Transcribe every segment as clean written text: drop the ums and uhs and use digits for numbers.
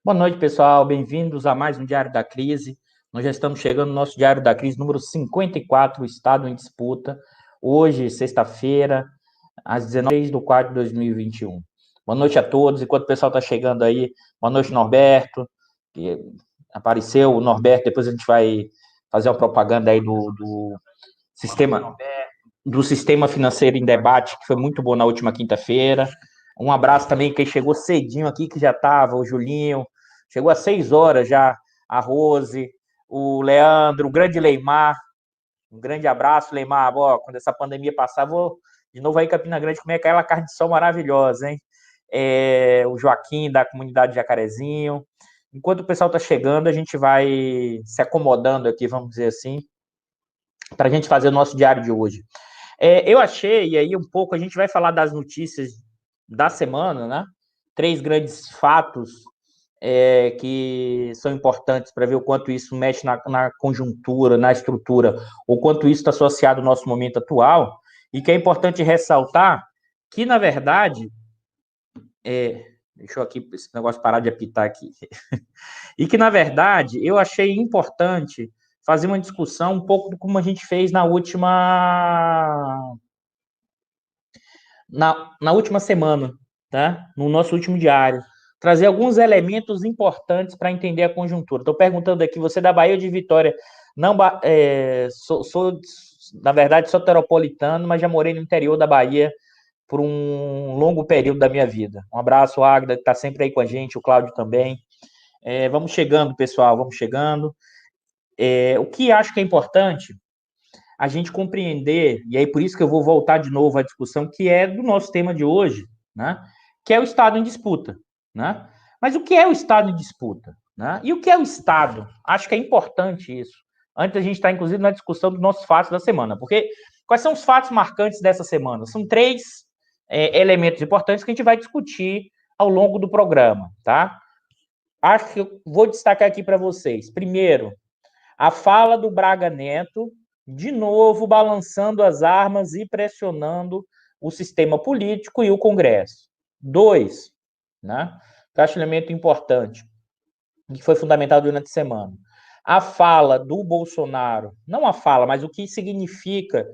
Boa noite, pessoal. Bem-vindos a mais um Diário da Crise. Nós já estamos chegando no nosso Diário da Crise número 54, o Estado em Disputa. Hoje, sexta-feira, às 19 de 2021. Boa noite a todos. Enquanto o pessoal está chegando aí, boa noite, Norberto, que apareceu. O Norberto, depois a gente vai fazer uma propaganda aí do sistema financeiro em debate, que foi muito bom na última quinta-feira. Um abraço também quem chegou cedinho aqui, que já estava, o Julinho. Chegou às 6 horas já, a Rose, o Leandro, o grande Leimar. Um grande abraço, Leimar. Ó, quando essa pandemia passar, vou de novo aí em Campina Grande comer aquela carne de sol maravilhosa, hein? O Joaquim, da comunidade Jacarezinho. Enquanto o pessoal está chegando, a gente vai se acomodando aqui, vamos dizer assim, para a gente fazer o nosso diário de hoje. Eu achei, e aí um pouco, a gente vai falar das notícias da semana, né? 3 grandes fatos que são importantes para ver o quanto isso mexe na conjuntura, na estrutura, o quanto isso está associado ao nosso momento atual, e que é importante ressaltar que, na verdade, deixa eu aqui, esse negócio parar de apitar aqui, e que, na verdade, eu achei importante fazer uma discussão um pouco como a gente fez na última semana, tá? No nosso último diário. Trazer alguns elementos importantes para entender a conjuntura. Estou perguntando aqui, você é da Bahia ou de Vitória? Não, sou, na verdade, soteropolitano, mas já morei no interior da Bahia por um longo período da minha vida. Um abraço, Águida, que está sempre aí com a gente, o Cláudio também. Vamos chegando, pessoal, vamos chegando. O que acho que é importante a gente compreender, e aí por isso que eu vou voltar de novo à discussão que é do nosso tema de hoje, né? Que é o Estado em disputa, né? Mas o que é o Estado em disputa? Né? E o que é o Estado? Acho que é importante isso. Antes a gente está, inclusive, na discussão dos nossos fatos da semana, porque quais são os fatos marcantes dessa semana? São 3 elementos importantes que a gente vai discutir ao longo do programa, tá? Acho que eu vou destacar aqui para vocês. Primeiro, a fala do Braga Neto, de novo balançando as armas e pressionando o sistema político e o Congresso. 2, né? Que eu acho um elemento importante, que foi fundamental durante a semana. A fala do Bolsonaro, não a fala, mas o que significa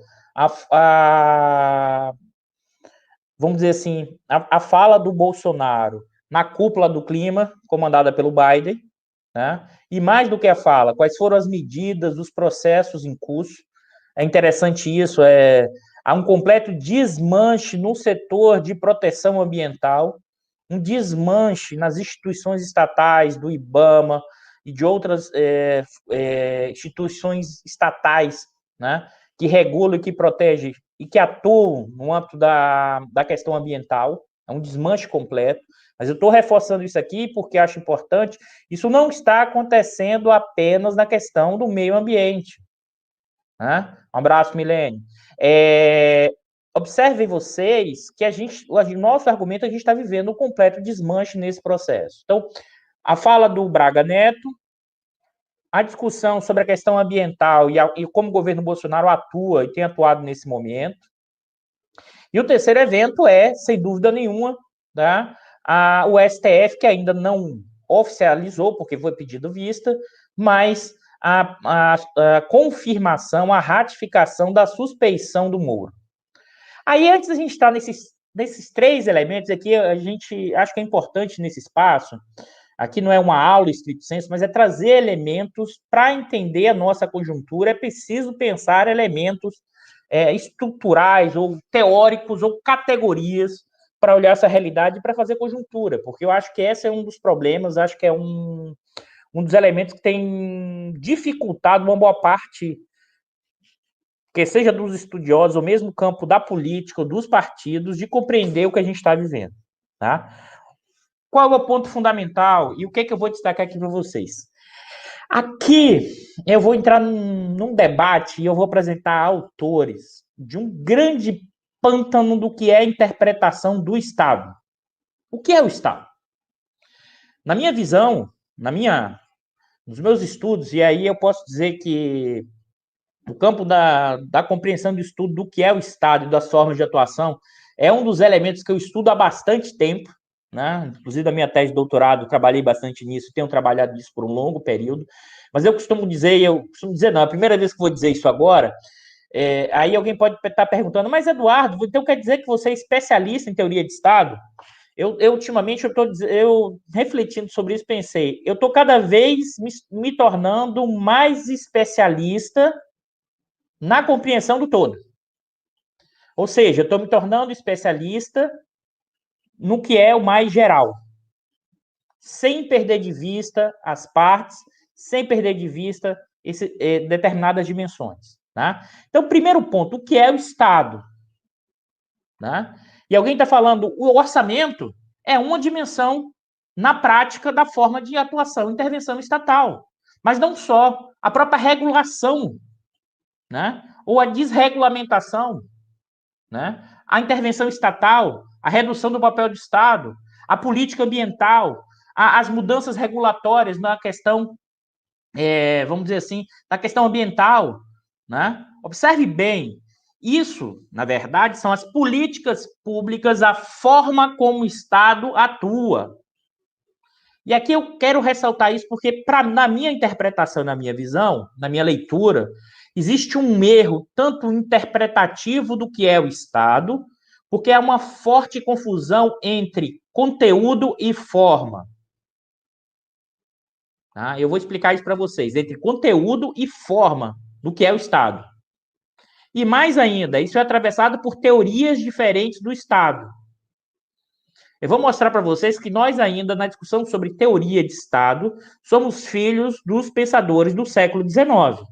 vamos dizer assim, a fala do Bolsonaro na cúpula do clima, comandada pelo Biden, né? E mais do que a fala, quais foram as medidas, os processos em curso. É interessante isso, há um completo desmanche no setor de proteção ambiental, um desmanche nas instituições estatais, do IBAMA e de outras instituições estatais, né, que regulam e que protegem e que atuam no âmbito da questão ambiental. É um desmanche completo. Mas eu estou reforçando isso aqui porque acho importante. Isso não está acontecendo apenas na questão do meio ambiente. Né? Um abraço, Milene. Observem vocês que o nosso argumento, a gente está vivendo um completo desmanche nesse processo. Então, a fala do Braga Neto, a discussão sobre a questão ambiental e como o governo Bolsonaro atua e tem atuado nesse momento. E o terceiro evento sem dúvida nenhuma, tá? O STF, que ainda não oficializou, porque foi pedido vista, mas a confirmação, a ratificação da suspeição do Moro. Aí, antes da gente estar nesses 3 elementos aqui, a gente acho que é importante nesse espaço, aqui não é uma aula estrito sensu, mas é trazer elementos para entender a nossa conjuntura, é preciso pensar elementos estruturais ou teóricos ou categorias para olhar essa realidade e para fazer conjuntura, porque eu acho que esse é um dos problemas, acho que é um dos elementos que tem dificultado uma boa parte, que seja dos estudiosos, ou mesmo campo da política, ou dos partidos, de compreender o que a gente está vivendo. Tá? Qual é o ponto fundamental e o que é que eu vou destacar aqui para vocês? Aqui eu vou entrar num debate e eu vou apresentar autores de um grande pântano do que é a interpretação do Estado. O que é o Estado? Na minha visão, nos meus estudos, e aí eu posso dizer que o campo da compreensão do estudo do que é o Estado e das formas de atuação é um dos elementos que eu estudo há bastante tempo, né? Inclusive, da minha tese de doutorado, trabalhei bastante nisso, tenho trabalhado nisso por um longo período, mas eu costumo dizer, não, a primeira vez que vou dizer isso agora, aí alguém pode estar perguntando, mas Eduardo, então quer dizer que você é especialista em teoria de Estado? Ultimamente, eu refletindo sobre isso, pensei, eu estou cada vez me tornando mais especialista na compreensão do todo. Ou seja, eu estou me tornando especialista no que é o mais geral, sem perder de vista as partes, sem perder de vista determinadas dimensões. Tá? Então, primeiro ponto, o que é o Estado? Tá? E alguém está falando, o orçamento é uma dimensão na prática da forma de atuação, intervenção estatal. Mas não só, a própria regulação, né? Ou a desregulamentação, né? A intervenção estatal, a redução do papel do Estado, a política ambiental, as mudanças regulatórias na questão, vamos dizer assim, na questão ambiental, né? Observe bem, isso, na verdade, são as políticas públicas, a forma como o Estado atua. E aqui eu quero ressaltar isso porque, na minha interpretação, na minha visão, na minha leitura, existe um erro tanto interpretativo do que é o Estado, porque há uma forte confusão entre conteúdo e forma. Tá? Eu vou explicar isso para vocês, entre conteúdo e forma do que é o Estado. E mais ainda, isso é atravessado por teorias diferentes do Estado. Eu vou mostrar para vocês que nós ainda, na discussão sobre teoria de Estado, somos filhos dos pensadores do século XIX.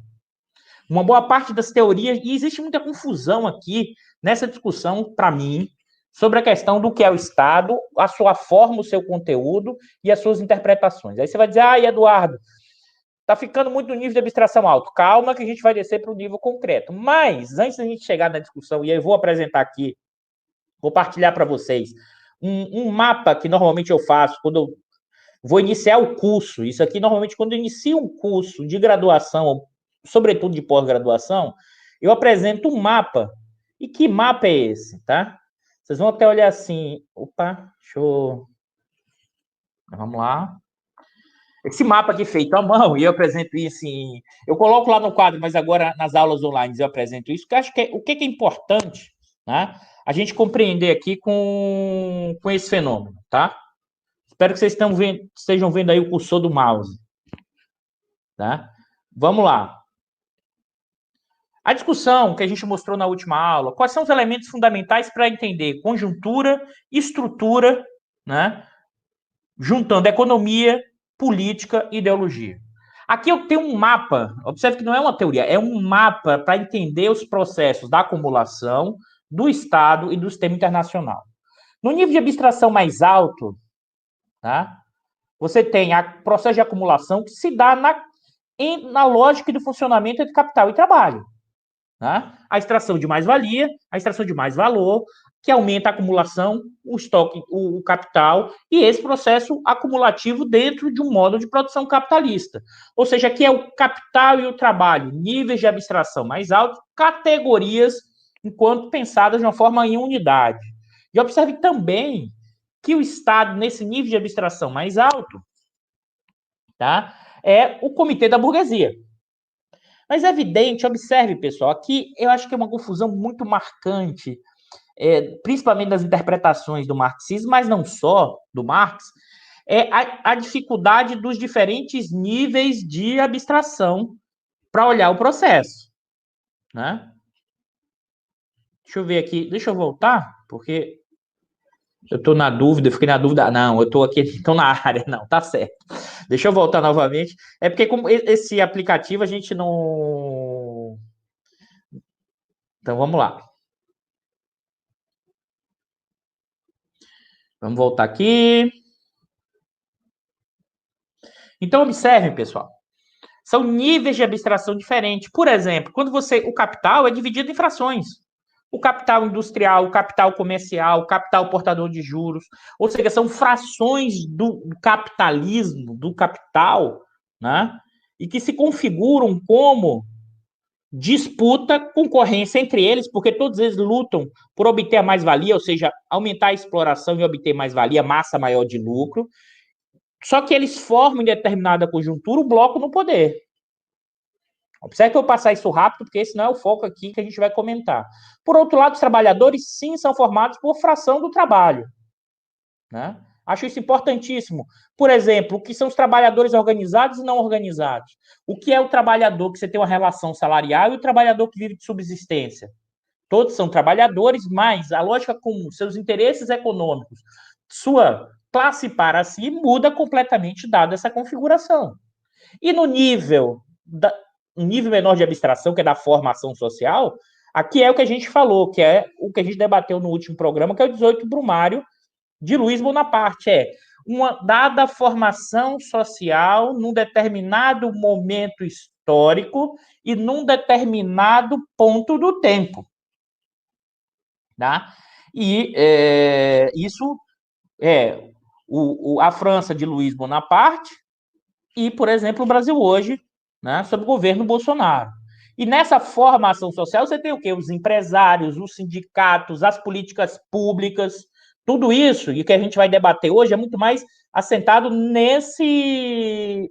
Uma boa parte das teorias, e existe muita confusão aqui nessa discussão, para mim, sobre a questão do que é o Estado, a sua forma, o seu conteúdo e as suas interpretações. Aí você vai dizer, Eduardo, está ficando muito no nível de abstração alto. Calma que a gente vai descer para o nível concreto. Mas, antes da gente chegar na discussão, e aí eu vou apresentar aqui, vou partilhar para vocês um mapa que normalmente eu faço quando eu vou iniciar o curso. Isso aqui, normalmente, quando eu inicio um curso de graduação, sobretudo de pós-graduação, eu apresento um mapa. E que mapa é esse, tá? Vocês vão até olhar assim. Opa, deixa eu... Vamos lá. Esse mapa aqui feito à mão, e eu apresento isso em... Eu coloco lá no quadro, mas agora nas aulas online eu apresento isso, porque eu acho que o que é importante, né? A gente compreender aqui com esse fenômeno, tá? Espero que vocês estejam vendo aí o cursor do mouse, tá? Vamos lá. A discussão que a gente mostrou na última aula, quais são os elementos fundamentais para entender conjuntura, estrutura, né? Juntando economia, política e ideologia. Aqui eu tenho um mapa, observe que não é uma teoria, é um mapa para entender os processos da acumulação, do Estado e do sistema internacional. No nível de abstração mais alto, tá? Você tem o processo de acumulação que se dá na lógica do funcionamento entre capital e trabalho. Tá? A extração de mais-valia, a extração de mais valor, que aumenta a acumulação, o estoque, o capital, e esse processo acumulativo dentro de um modo de produção capitalista. Ou seja, aqui é o capital e o trabalho, níveis de abstração mais altos, categorias, enquanto pensadas de uma forma em unidade. E observe também que o Estado, nesse nível de abstração mais alto, tá? É o comitê da burguesia. Mas é evidente, observe, pessoal, aqui eu acho que é uma confusão muito marcante, principalmente das interpretações do marxismo, mas não só do Marx, é a dificuldade dos diferentes níveis de abstração para olhar o processo. Né? Deixa eu ver aqui, deixa eu voltar, porque eu estou na dúvida, eu fiquei na dúvida. Não, eu estou aqui, estou na área, não, tá certo. Deixa eu voltar novamente. É porque como esse aplicativo a gente não... Então, vamos lá. Vamos voltar aqui. Então, observem, pessoal. São níveis de abstração diferentes. Por exemplo, quando o capital é dividido em frações. O capital industrial, o capital comercial, o capital portador de juros. Ou seja, são frações do capitalismo, do capital, né? E que se configuram como disputa, concorrência entre eles, porque todos eles lutam por obter a mais-valia, ou seja, aumentar a exploração e obter mais-valia, massa maior de lucro. Só que eles formam, em determinada conjuntura, o bloco no poder. Observe que eu vou passar isso rápido, porque esse não é o foco aqui que a gente vai comentar. Por outro lado, os trabalhadores, sim, são formados por fração do trabalho. Né? Acho isso importantíssimo. Por exemplo, o que são os trabalhadores organizados e não organizados? O que é o trabalhador que você tem uma relação salarial e o trabalhador que vive de subsistência? Todos são trabalhadores, mas a lógica comum, seus interesses econômicos, sua classe para si muda completamente dada essa configuração. E no nível, um nível menor de abstração, que é da formação social, aqui é o que a gente falou, que é o que a gente debateu no último programa, que é o 18 Brumário, de Luiz Bonaparte, uma dada formação social num determinado momento histórico e num determinado ponto do tempo. Tá? E isso é a França de Luiz Bonaparte e, por exemplo, o Brasil hoje, né, sob o governo Bolsonaro. E nessa formação social você tem o quê? Os empresários, os sindicatos, as políticas públicas, tudo isso, e o que a gente vai debater hoje é muito mais assentado nesse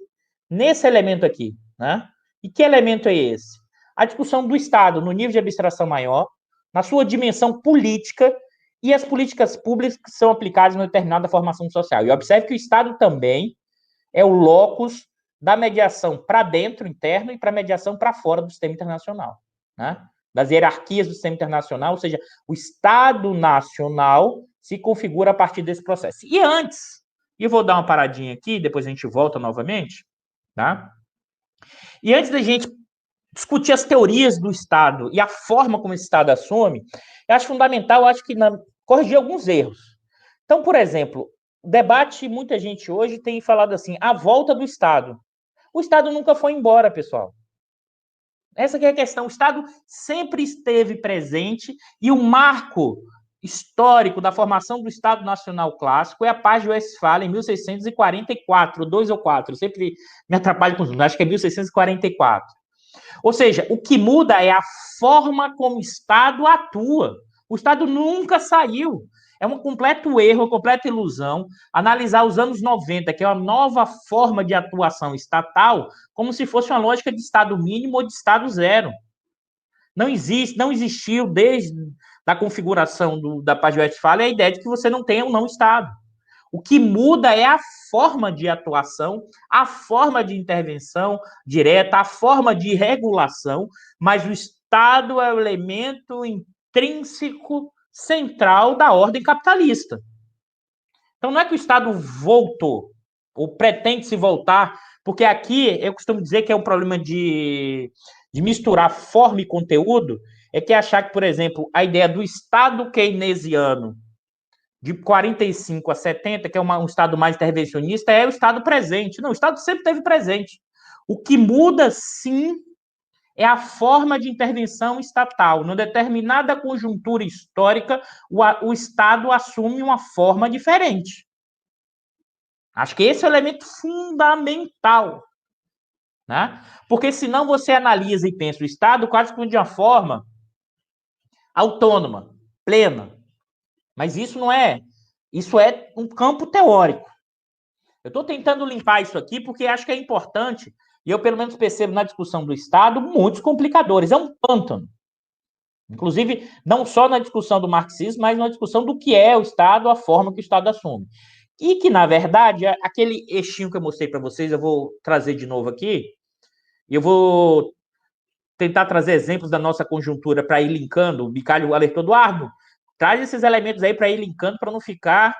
elemento aqui. Né? E que elemento é esse? A discussão do Estado no nível de abstração maior, na sua dimensão política, e as políticas públicas que são aplicadas em determinada formação social. E observe que o Estado também é o locus da mediação para dentro, interno, e para mediação para fora do sistema internacional. Né? Das hierarquias do sistema internacional, ou seja, o Estado nacional se configura a partir desse processo. E antes, e eu vou dar uma paradinha aqui, depois a gente volta novamente, tá? E antes da gente discutir as teorias do Estado e a forma como esse Estado assume, eu acho fundamental, corrigir alguns erros. Então, por exemplo, o debate, muita gente hoje tem falado assim, a volta do Estado. O Estado nunca foi embora, pessoal. Essa que é a questão. O Estado sempre esteve presente e o marco histórico da formação do Estado Nacional Clássico é a Paz de Westfália, em 1644, 2 ou 4. Eu sempre me atrapalho com os números, acho que é 1644. Ou seja, o que muda é a forma como o Estado atua. O Estado nunca saiu. É um completo erro, uma completa ilusão analisar os anos 90, que é uma nova forma de atuação estatal, como se fosse uma lógica de Estado mínimo ou de Estado zero. Não existiu desde a configuração da Paz de Westfália a ideia de que você não tenha um não Estado. O que muda é a forma de atuação, a forma de intervenção direta, a forma de regulação, mas o Estado é o elemento intrínseco central da ordem capitalista. Então, não é que o Estado voltou, ou pretende se voltar, porque aqui eu costumo dizer que é um problema de misturar forma e conteúdo, é que achar que, por exemplo, a ideia do Estado keynesiano de 45 a 70, que é um Estado mais intervencionista, é o Estado presente. Não, o Estado sempre esteve presente. O que muda, sim, é a forma de intervenção estatal. Numa determinada conjuntura histórica, o Estado assume uma forma diferente. Acho que esse é o elemento fundamental. Né? Porque senão você analisa e pensa o Estado quase como de uma forma autônoma, plena. Mas isso não é. Isso é um campo teórico. Eu estou tentando limpar isso aqui porque acho que é importante, e eu pelo menos percebo na discussão do Estado muitos complicadores. É um pântano. Inclusive, não só na discussão do marxismo, mas na discussão do que é o Estado, a forma que o Estado assume. E que, na verdade, aquele eixinho que eu mostrei para vocês, eu vou trazer de novo aqui, e eu vou tentar trazer exemplos da nossa conjuntura para ir linkando. O Bicalho alertou, Eduardo, traz esses elementos aí para ir linkando, para não ficar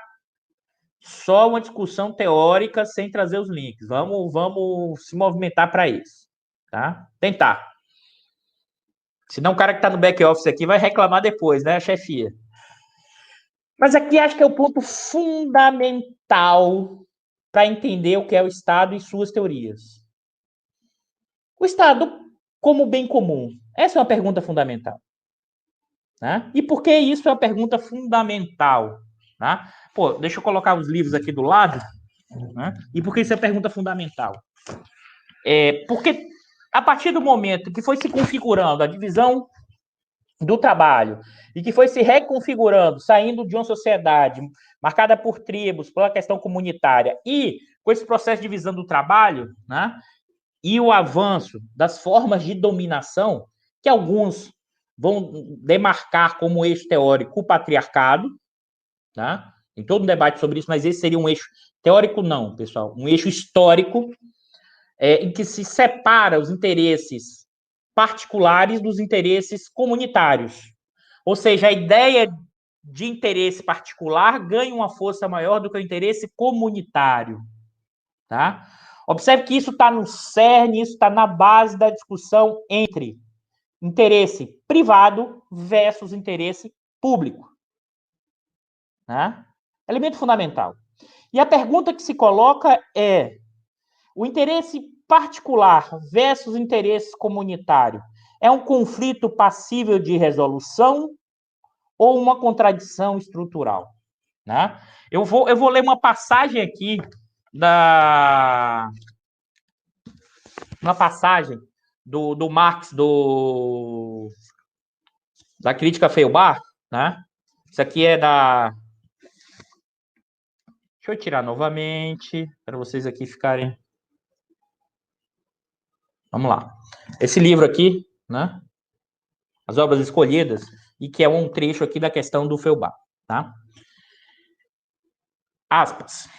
só uma discussão teórica sem trazer os links. Vamos se movimentar para isso. Tá? Tentar. Senão o cara que está no back-office aqui vai reclamar depois, né, a chefia? Mas aqui acho que é o ponto fundamental para entender o que é o Estado e suas teorias. O Estado como bem comum. Essa é uma pergunta fundamental. Né? E por que isso é uma pergunta fundamental? Tá? Pô, deixa eu colocar os livros aqui do lado. Né? E por que isso é pergunta fundamental? Porque A partir do momento que foi se configurando a divisão do trabalho e que foi se reconfigurando, saindo de uma sociedade marcada por tribos, pela questão comunitária e com esse processo de divisão do trabalho, né, e o avanço das formas de dominação, que alguns vão demarcar como eixo teórico o patriarcado, tá? Tem todo um debate sobre isso, mas esse seria um eixo teórico, não, pessoal, um eixo histórico, em que se separa os interesses particulares dos interesses comunitários. Ou seja, a ideia de interesse particular ganha uma força maior do que o interesse comunitário. Tá? Observe que isso está no cerne, isso está na base da discussão entre interesse privado versus interesse público. Tá? Elemento fundamental. E a pergunta que se coloca é: o interesse particular versus interesse comunitário é um conflito passível de resolução ou uma contradição estrutural? Né? Eu vou ler uma passagem aqui uma passagem do Marx, da crítica Feuerbach, né? Isso aqui é da... Deixa eu tirar novamente, para vocês aqui ficarem... Vamos lá. Esse livro aqui, né? As Obras Escolhidas, e que é um trecho aqui da questão do Feuerbach, tá? Aspas.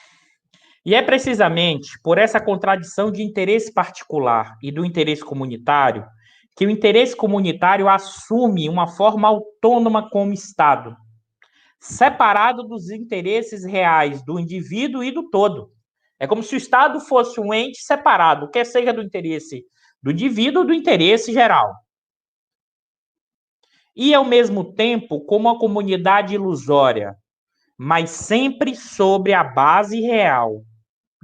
E é precisamente por essa contradição de interesse particular e do interesse comunitário que o interesse comunitário assume uma forma autônoma como Estado, separado dos interesses reais do indivíduo e do todo. É como se o Estado fosse um ente separado, quer seja do interesse do indivíduo ou do interesse geral. E, ao mesmo tempo, como uma comunidade ilusória, mas sempre sobre a base real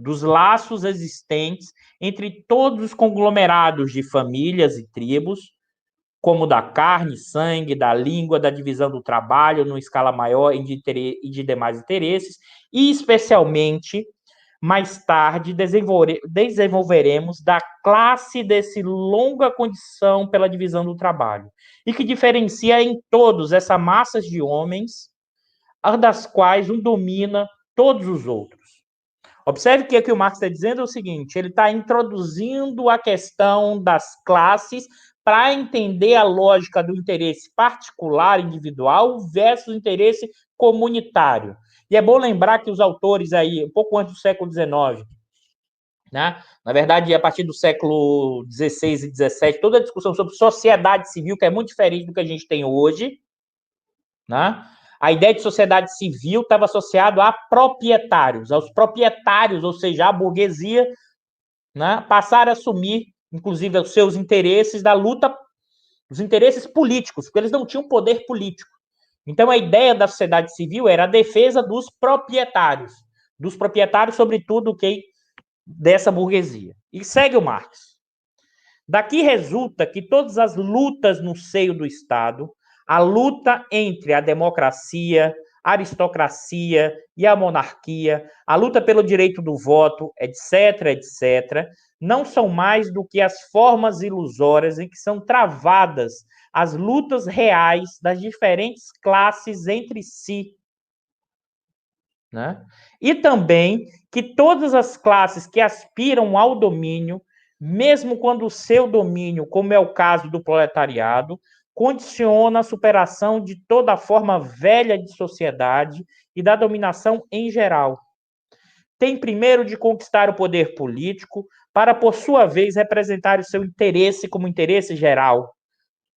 dos laços existentes entre todos os conglomerados de famílias e tribos, como da carne, sangue, da língua, da divisão do trabalho, numa escala maior e de demais interesses, e especialmente, mais tarde, desenvolveremos da classe desse longa condição pela divisão do trabalho, e que diferencia em todos essa massa de homens, das quais um domina todos os outros. Observe que aqui o Marx está dizendo é o seguinte: ele está introduzindo a questão das classes para entender a lógica do interesse particular, individual, versus o interesse comunitário. E é bom lembrar que os autores aí, um pouco antes do século XIX, né? Na verdade, a partir do século XVI e XVII, toda a discussão sobre sociedade civil, que é muito diferente do que a gente tem hoje, né? A ideia de sociedade civil estava associada a proprietários, aos proprietários, ou seja, a burguesia, né, passaram a assumir, inclusive, os seus interesses da luta, os interesses políticos, porque eles não tinham poder político. Então, a ideia da sociedade civil era a defesa dos proprietários, sobretudo, dessa burguesia. E segue o Marx. Daqui resulta que todas as lutas no seio do Estado, a luta entre a democracia, a aristocracia e a monarquia, a luta pelo direito do voto, etc., etc., não são mais do que as formas ilusórias em que são travadas as lutas reais das diferentes classes entre si. Né? E também que todas as classes que aspiram ao domínio, mesmo quando o seu domínio, como é o caso do proletariado, condiciona a superação de toda a forma velha de sociedade e da dominação em geral. Tem primeiro de conquistar o poder político para, por sua vez, representar o seu interesse como interesse geral,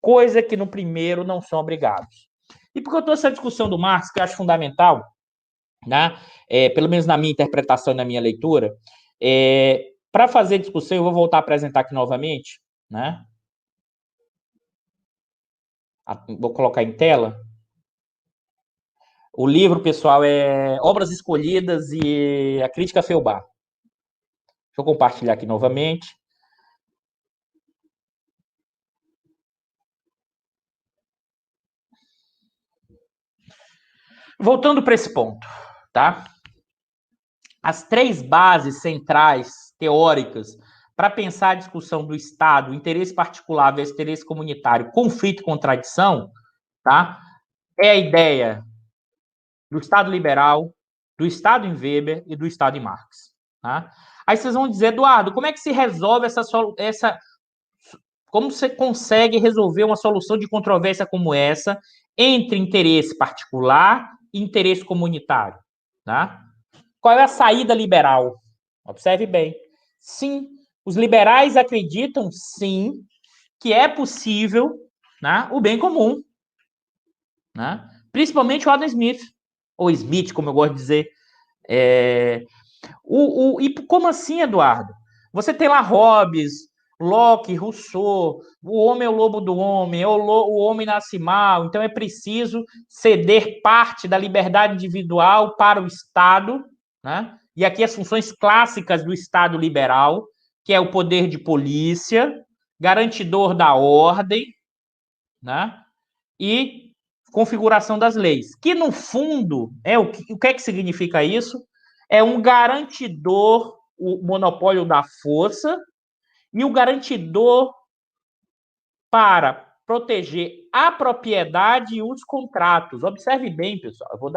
coisa que no primeiro não são obrigados. E por que eu trouxe essa discussão do Marx, que eu acho fundamental, né? Pelo menos na minha interpretação e na minha leitura, para fazer discussão, eu vou voltar a apresentar aqui novamente, né? Vou colocar em tela. O livro, pessoal, é Obras Escolhidas e a Crítica Feuerbach. Deixa eu compartilhar aqui novamente. Voltando para esse ponto, tá? As três bases centrais teóricas para pensar a discussão do Estado, interesse particular versus interesse comunitário, conflito e contradição, tá? É a ideia do Estado liberal, do Estado em Weber e do Estado em Marx. Tá? Aí vocês vão dizer, Eduardo, como é que se resolve como você consegue resolver uma solução de controvérsia como essa entre interesse particular e interesse comunitário? Tá? Qual é a saída liberal? Observe bem. Sim, os liberais acreditam, sim, que é possível, né, o bem comum. Né? Principalmente o Adam Smith, ou Smith, como eu gosto de dizer. E como assim, Eduardo? Você tem lá Hobbes, Locke, Rousseau, o homem é o lobo do homem, o homem nasce mal, então é preciso ceder parte da liberdade individual para o Estado, né? E aqui as funções clássicas do Estado liberal, que é o poder de polícia, garantidor da ordem, né? E configuração das leis, que no fundo, o que é que significa isso? É um garantidor, o monopólio da força, e o garantidor para proteger a propriedade e os contratos. Observe bem, pessoal, eu vou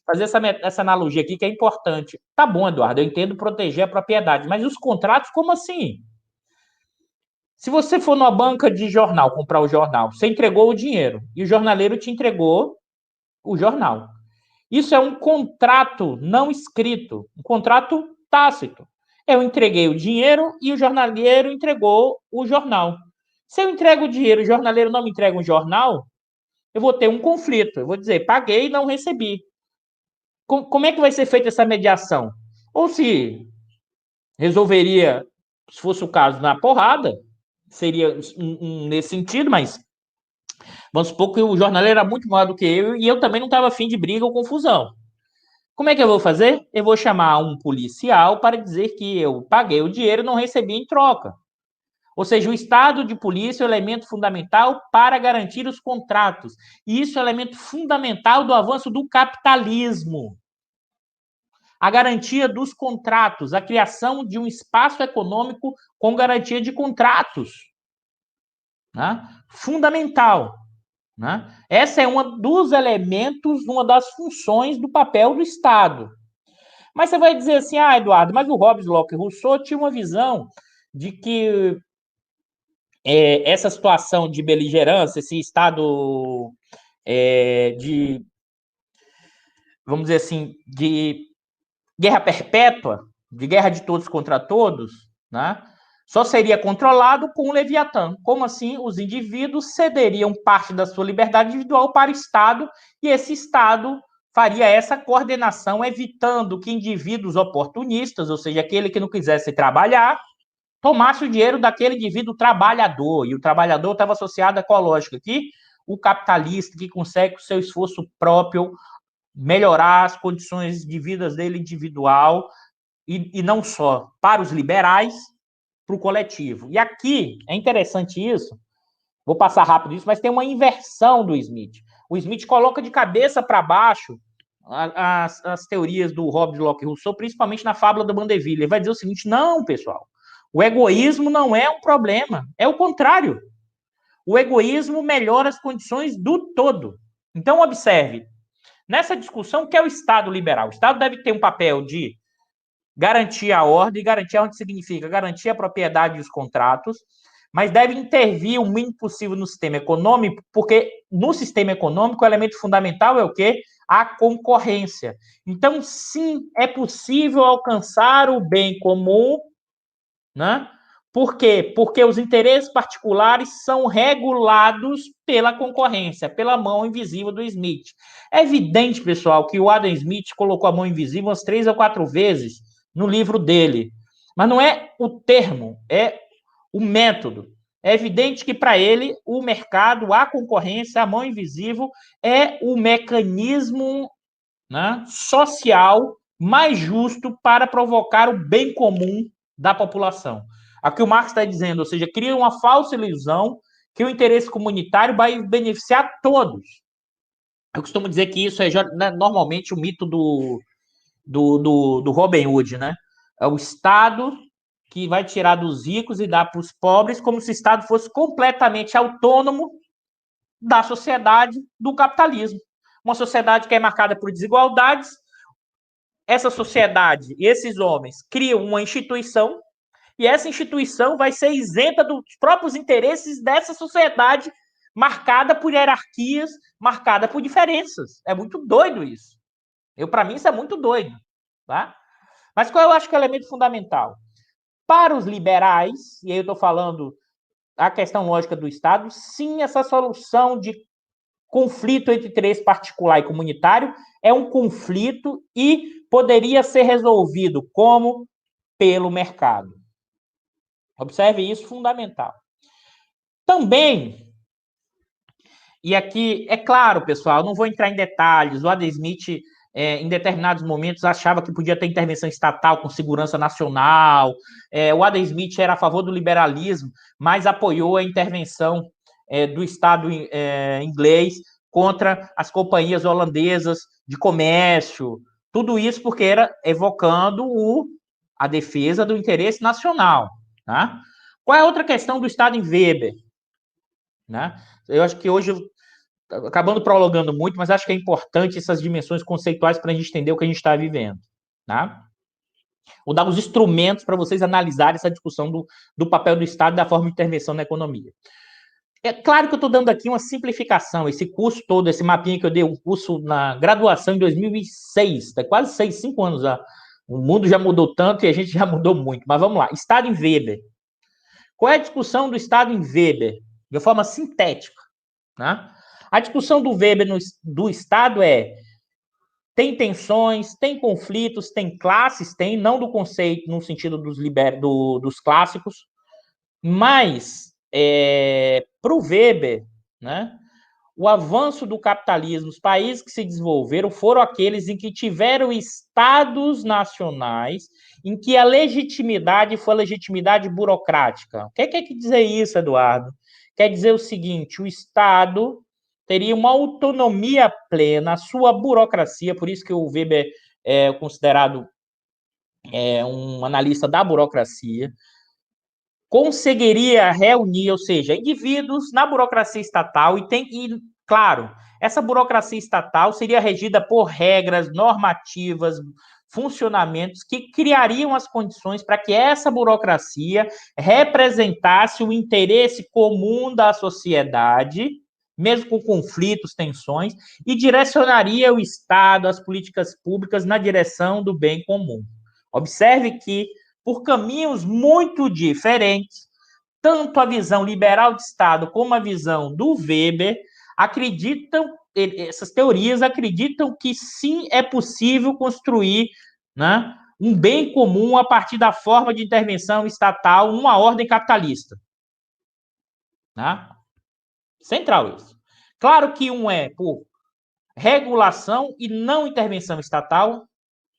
fazer essa analogia aqui que é importante. Tá bom, Eduardo, eu entendo proteger a propriedade, mas os contratos, como assim? Se você for numa banca de jornal comprar o jornal, você entregou o dinheiro e o jornaleiro te entregou o jornal. Isso é um contrato não escrito, um contrato tácito. Eu entreguei o dinheiro e o jornaleiro entregou o jornal. Se eu entrego o dinheiro e o jornaleiro não me entrega um jornal, eu vou ter um conflito. Eu vou dizer, paguei e não recebi. Como é que vai ser feita essa mediação? Ou se resolveria, se fosse o caso, na porrada, seria nesse sentido, mas vamos supor que o jornaleiro era muito maior do que eu e eu também não estava afim de briga ou confusão. Como é que eu vou fazer? Eu vou chamar um policial para dizer que eu paguei o dinheiro e não recebi em troca. Ou seja, o estado de polícia é o elemento fundamental para garantir os contratos. E isso é o elemento fundamental do avanço do capitalismo. A garantia dos contratos, a criação de um espaço econômico com garantia de contratos. Né? Fundamental. Né? Essa é um dos elementos, uma das funções do papel do Estado. Mas você vai dizer assim, Eduardo, mas o Hobbes, Locke e Rousseau tinha uma visão de que essa situação de beligerância, esse estado vamos dizer assim, de guerra perpétua, de guerra de todos contra todos, né, só seria controlado com o Leviatã. Como assim? Os indivíduos cederiam parte da sua liberdade individual para o Estado e esse Estado faria essa coordenação, evitando que indivíduos oportunistas, ou seja, aquele que não quisesse trabalhar, tomasse o dinheiro daquele indivíduo trabalhador. E o trabalhador estava associado à qual lógica aqui? O capitalista que consegue, com seu esforço próprio, melhorar as condições de vida dele individual e não só para os liberais, para o coletivo. E aqui é interessante isso, vou passar rápido isso, mas tem uma inversão do Smith. O Smith coloca de cabeça para baixo as teorias do Hobbes, Locke e Rousseau, principalmente na fábula do Mandeville. Ele vai dizer o seguinte, não, pessoal, o egoísmo não é um problema, é o contrário. O egoísmo melhora as condições do todo. Então, observe, nessa discussão, o que é o Estado liberal? O Estado deve ter um papel de garantir a ordem, garantir a ordem significa garantir a propriedade e os contratos, mas deve intervir o mínimo possível no sistema econômico, porque no sistema econômico o elemento fundamental é o quê? A concorrência. Então, sim, é possível alcançar o bem comum, né? Por quê? Porque os interesses particulares são regulados pela concorrência, pela mão invisível do Smith. É evidente, pessoal, que o Adam Smith colocou a mão invisível umas 3 ou 4 vezes no livro dele. Mas não é o termo, é o método. É evidente que para ele o mercado, a concorrência, a mão invisível é o mecanismo, né, social mais justo para provocar o bem comum da população. Aqui o Marx está dizendo, ou seja, cria uma falsa ilusão que o interesse comunitário vai beneficiar todos. Eu costumo dizer que isso é normalmente o mito do Robin Hood, né? É o Estado que vai tirar dos ricos e dar para os pobres, como se o Estado fosse completamente autônomo da sociedade do capitalismo. Uma sociedade que é marcada por desigualdades. Essa sociedade e esses homens criam uma instituição, e essa instituição vai ser isenta dos próprios interesses dessa sociedade marcada por hierarquias, marcada por diferenças. É muito doido isso. Para mim, isso é muito doido. Tá? Mas qual eu acho que é o elemento fundamental? Para os liberais, e aí eu estou falando a questão lógica do Estado, sim, essa solução de conflito entre interesse particular e comunitário é um conflito e poderia ser resolvido como? Pelo mercado. Observe isso, fundamental. Também, e aqui, é claro, pessoal, não vou entrar em detalhes, o Adam Smith, em determinados momentos, achava que podia ter intervenção estatal com segurança nacional, o Adam Smith era a favor do liberalismo, mas apoiou a intervenção do Estado inglês contra as companhias holandesas de comércio, tudo isso porque era evocando a defesa do interesse nacional. Tá? Qual é a outra questão do Estado em Weber? Né? Eu acho que hoje, acabando prolongando muito, mas acho que é importante essas dimensões conceituais para a gente entender o que a gente está vivendo. Tá? Vou dar os instrumentos para vocês analisarem essa discussão do papel do Estado e da forma de intervenção na economia. É claro que eu estou dando aqui uma simplificação. Esse curso todo, esse mapinha que eu dei, um curso na graduação em 2006, tá quase 5 anos já. O mundo já mudou tanto e a gente já mudou muito. Mas vamos lá. Estado em Weber. Qual é a discussão do Estado em Weber? De forma sintética. Né? A discussão do Weber do Estado tem tensões, tem conflitos, tem classes, tem, não do conceito no sentido dos clássicos, mas para o Weber, né, o avanço do capitalismo, os países que se desenvolveram foram aqueles em que tiveram estados nacionais em que a legitimidade foi a legitimidade burocrática. O que quer dizer isso, Eduardo? Quer dizer o seguinte, o Estado teria uma autonomia plena, a sua burocracia, por isso que o Weber é considerado um analista da burocracia, conseguiria reunir, ou seja, indivíduos na burocracia estatal e claro, essa burocracia estatal seria regida por regras normativas, funcionamentos que criariam as condições para que essa burocracia representasse o interesse comum da sociedade, mesmo com conflitos, tensões, e direcionaria o Estado, as políticas públicas na direção do bem comum. Observe que por caminhos muito diferentes, tanto a visão liberal de Estado como a visão do Weber essas teorias acreditam que sim, é possível construir, né, um bem comum a partir da forma de intervenção estatal numa ordem capitalista. Né? Central isso. Claro que um é por regulação e não intervenção estatal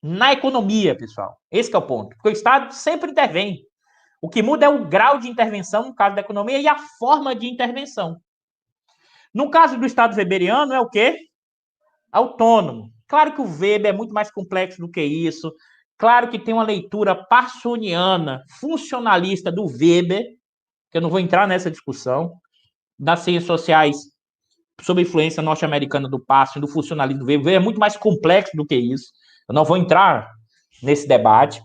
na economia, pessoal. Esse é o ponto. Porque o Estado sempre intervém. O que muda é o grau de intervenção, no caso da economia, e a forma de intervenção. No caso do Estado weberiano, é o quê? Autônomo. Claro que o Weber é muito mais complexo do que isso. Claro que tem uma leitura parsoniana, funcionalista do Weber, que eu não vou entrar nessa discussão, das ciências sociais sob a influência norte-americana do Parsons, do funcionalismo do Weber. O Weber é muito mais complexo do que isso. Eu não vou entrar nesse debate.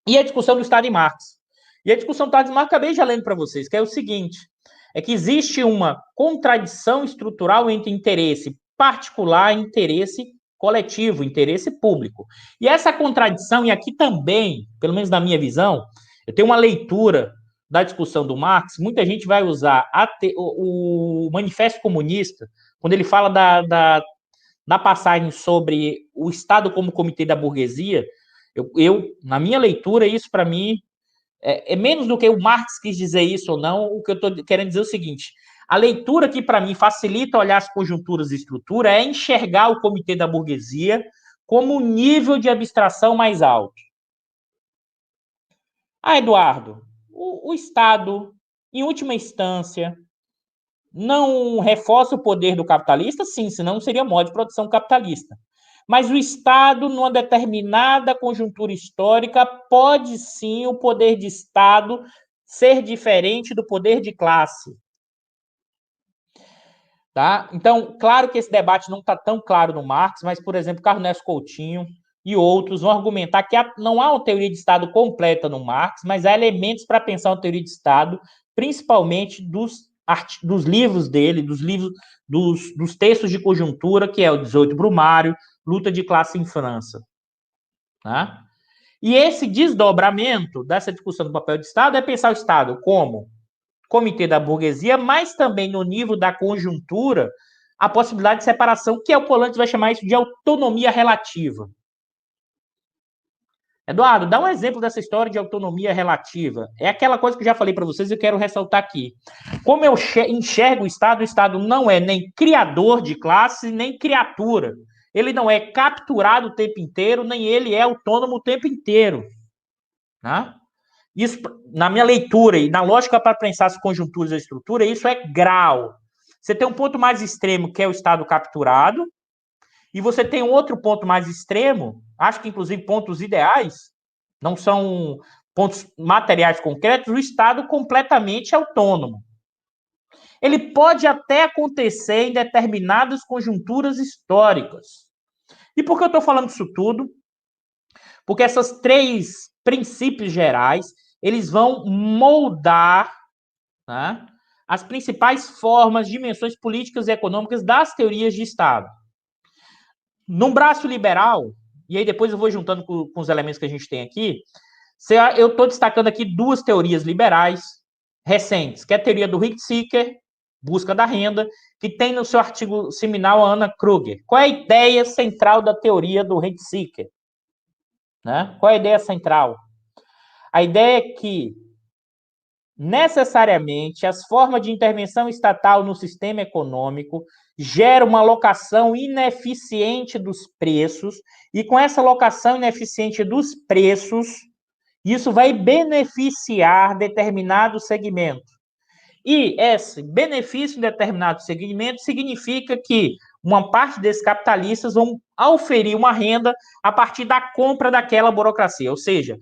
E a discussão do Estado em Marx. E a discussão do Estado em Marx, acabei já lendo para vocês, que é o seguinte, é que existe uma contradição estrutural entre interesse particular e interesse coletivo, interesse público. E essa contradição, e aqui também, pelo menos na minha visão, eu tenho uma leitura da discussão do Marx, muita gente vai usar o Manifesto Comunista, quando ele fala da passagem sobre o Estado como comitê da burguesia, na minha leitura, isso para mim é menos do que o Marx quis dizer isso ou não. O que eu estou querendo dizer é o seguinte: a leitura que para mim facilita olhar as conjunturas e estrutura é enxergar o comitê da burguesia como um nível de abstração mais alto. Eduardo, o Estado, em última instância, não reforça o poder do capitalista? Sim, senão seria modo de produção capitalista. Mas o Estado, numa determinada conjuntura histórica, pode sim o poder de Estado ser diferente do poder de classe. Tá? Então, claro que esse debate não está tão claro no Marx, mas, por exemplo, Carlos Coutinho e outros vão argumentar que não há uma teoria de Estado completa no Marx, mas há elementos para pensar uma teoria de Estado, principalmente dos livros dele, dos textos de conjuntura, que é o 18 Brumário, Luta de Classe em França. Tá? E esse desdobramento dessa discussão do papel de Estado é pensar o Estado como comitê da burguesia, mas também no nível da conjuntura, a possibilidade de separação, que o Polanyi vai chamar isso de autonomia relativa. Eduardo, dá um exemplo dessa história de autonomia relativa. É aquela coisa que eu já falei para vocês e eu quero ressaltar aqui. Como eu enxergo o Estado não é nem criador de classe, nem criatura. Ele não é capturado o tempo inteiro, nem ele é autônomo o tempo inteiro. Né? Isso, na minha leitura e na lógica para pensar as conjunturas da estrutura, isso é grau. Você tem um ponto mais extremo, que é o Estado capturado, e você tem um outro ponto mais extremo, acho que inclusive pontos ideais, não são pontos materiais concretos, o Estado completamente autônomo. Ele pode até acontecer em determinadas conjunturas históricas. E por que eu estou falando isso tudo? Porque essas três princípios gerais, eles vão moldar, né, as principais formas, dimensões políticas e econômicas das teorias de Estado. Num braço liberal, e aí depois eu vou juntando com os elementos que a gente tem aqui, eu estou destacando aqui duas teorias liberais recentes, que é a teoria do Ritziker, busca da renda, que tem no seu artigo seminal a Anna Kruger. Qual é a ideia central da teoria do Ritziker? Né? Qual é a ideia central? A ideia é que, necessariamente, as formas de intervenção estatal no sistema econômico geram uma alocação ineficiente dos preços, e com essa alocação ineficiente dos preços, isso vai beneficiar determinado segmento. E esse benefício em determinado segmento significa que uma parte desses capitalistas vão auferir uma renda a partir da compra daquela burocracia. Ou seja,